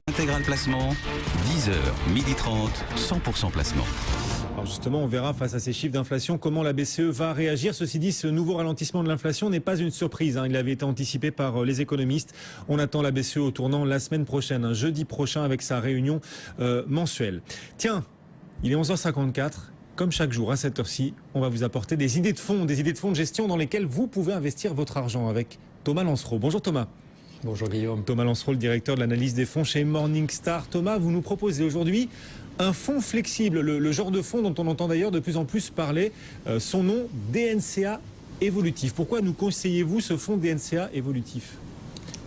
Intégral placement, 10h, 12h30, 100% placement. Alors justement, on verra face à ces chiffres d'inflation comment la BCE va réagir. Ceci dit, ce nouveau ralentissement de l'inflation n'est pas une surprise. Il avait été anticipé par les économistes. On attend la BCE au tournant la semaine prochaine, jeudi prochain, avec sa réunion mensuelle. Tiens, il est 11h54. Comme chaque jour, à cette heure-ci, on va vous apporter des idées de fonds de gestion dans lesquelles vous pouvez investir votre argent avec Thomas Lancereau. Bonjour Thomas. Bonjour Guillaume. Thomas Lancereau, le directeur de l'analyse des fonds chez Morningstar. Thomas, vous nous proposez aujourd'hui un fonds flexible, le genre de fonds dont on entend d'ailleurs de plus en plus parler. Son nom, DNCA Évolutif. Pourquoi nous conseillez-vous ce fonds DNCA Évolutif ?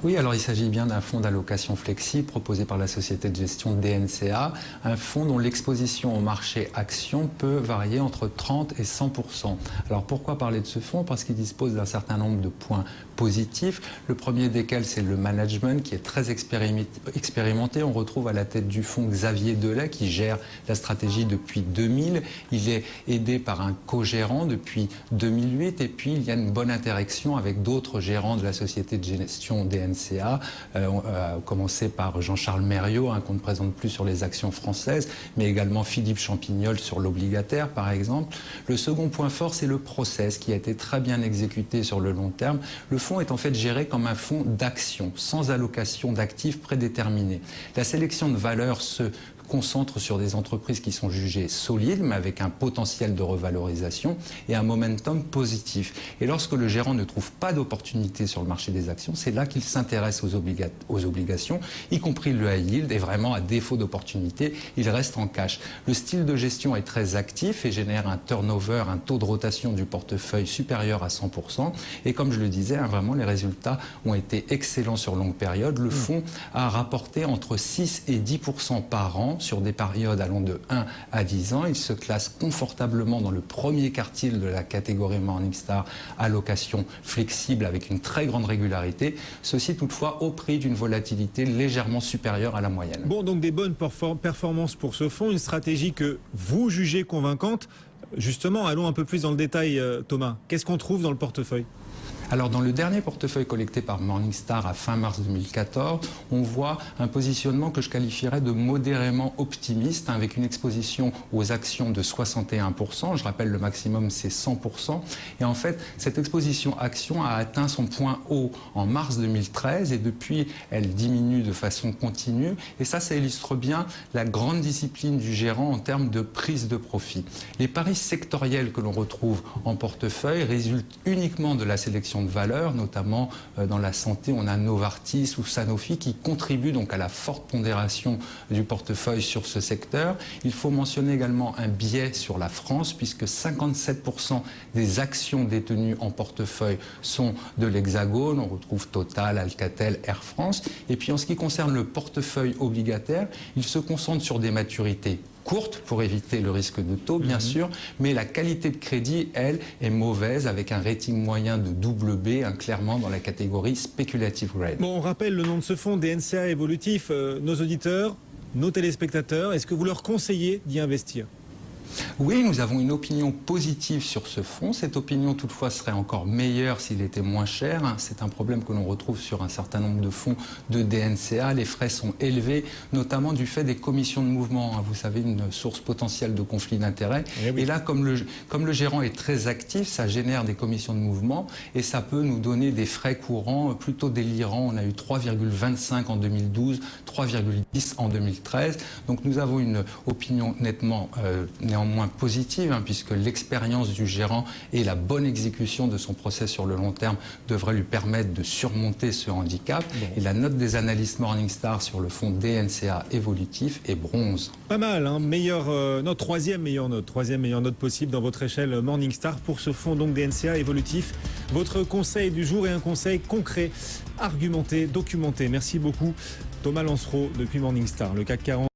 Oui, alors il s'agit bien d'un fonds d'allocation flexible proposé par la société de gestion DNCA, un fonds dont l'exposition au marché action peut varier entre 30 et 100%. Alors pourquoi parler de ce fonds ? Parce qu'il dispose d'un certain nombre de points positifs. Le premier desquels, c'est le management qui est très expérimenté. On retrouve à la tête du fonds Xavier Delay qui gère la stratégie depuis 2000. Il est aidé par un co-gérant depuis 2008 et puis il y a une bonne interaction avec d'autres gérants de la société de gestion DNCA. À commencer par Jean-Charles Mériot, qu'on ne présente plus sur les actions françaises, mais également Philippe Champignol sur l'obligataire, par exemple. Le second point fort, c'est le process qui a été très bien exécuté sur le long terme. Le fonds est en fait géré comme un fonds d'action, sans allocation d'actifs prédéterminés. La sélection de valeurs se concentre sur des entreprises qui sont jugées solides, mais avec un potentiel de revalorisation et un momentum positif. Et lorsque le gérant ne trouve pas d'opportunité sur le marché des actions, c'est là qu'il s'intéresse aux obligations, y compris le high yield, et vraiment, à défaut d'opportunité, il reste en cash. Le style de gestion est très actif et génère un turnover, un taux de rotation du portefeuille supérieur à 100%. Et comme je le disais, vraiment, les résultats ont été excellents sur longue période. Le fonds a rapporté entre 6 et 10% par an sur des périodes allant de 1 à 10 ans. Il se classe confortablement dans le premier quartile de la catégorie Morningstar allocation flexible avec une très grande régularité. Ceci toutefois au prix d'une volatilité légèrement supérieure à la moyenne. Bon, donc des bonnes performances pour ce fonds, une stratégie que vous jugez convaincante. Justement, allons un peu plus dans le détail, Thomas. Qu'est-ce qu'on trouve dans le portefeuille ? Alors dans le dernier portefeuille collecté par Morningstar à fin mars 2014, on voit un positionnement que je qualifierais de modérément optimiste, avec une exposition aux actions de 61%. Je rappelle, le maximum c'est 100%. Et en fait, cette exposition action a atteint son point haut en mars 2013 et depuis, elle diminue de façon continue. Et ça illustre bien la grande discipline du gérant en termes de prise de profit. Les paris sectoriels que l'on retrouve en portefeuille résultent uniquement de la sélection de valeurs, notamment dans la santé, on a Novartis ou Sanofi qui contribuent donc à la forte pondération du portefeuille sur ce secteur. Il faut mentionner également un biais sur la France puisque 57% des actions détenues en portefeuille sont de l'Hexagone. On retrouve Total, Alcatel, Air France. Et puis en ce qui concerne le portefeuille obligataire, il se concentre sur des maturités courte pour éviter le risque de taux, bien sûr, mais la qualité de crédit, elle, est mauvaise avec un rating moyen de BB, clairement dans la catégorie speculative grade. Bon, on rappelle le nom de ce fonds, DNCA Évolutif. Nos auditeurs, nos téléspectateurs, est-ce que vous leur conseillez d'y investir ? Oui, nous avons une opinion positive sur ce fonds. Cette opinion, toutefois, serait encore meilleure s'il était moins cher. C'est un problème que l'on retrouve sur un certain nombre de fonds de DNCA. Les frais sont élevés, notamment du fait des commissions de mouvement. Vous savez, une source potentielle de conflit d'intérêts. Et là, comme le gérant est très actif, ça génère des commissions de mouvement et ça peut nous donner des frais courants plutôt délirants. On a eu 3,25 en 2012, 3,10 en 2013. Donc nous avons une opinion nettement néanmoins positive, puisque l'expérience du gérant et la bonne exécution de son process sur le long terme devraient lui permettre de surmonter ce handicap. Et la note des analystes Morningstar sur le fonds DNCA Évolutif est bronze. Pas mal, troisième meilleure note possible dans votre échelle Morningstar pour ce fonds donc DNCA Évolutif. Votre conseil du jour est un conseil concret, argumenté, documenté. Merci beaucoup Thomas Lancereau depuis Morningstar. Le CAC 40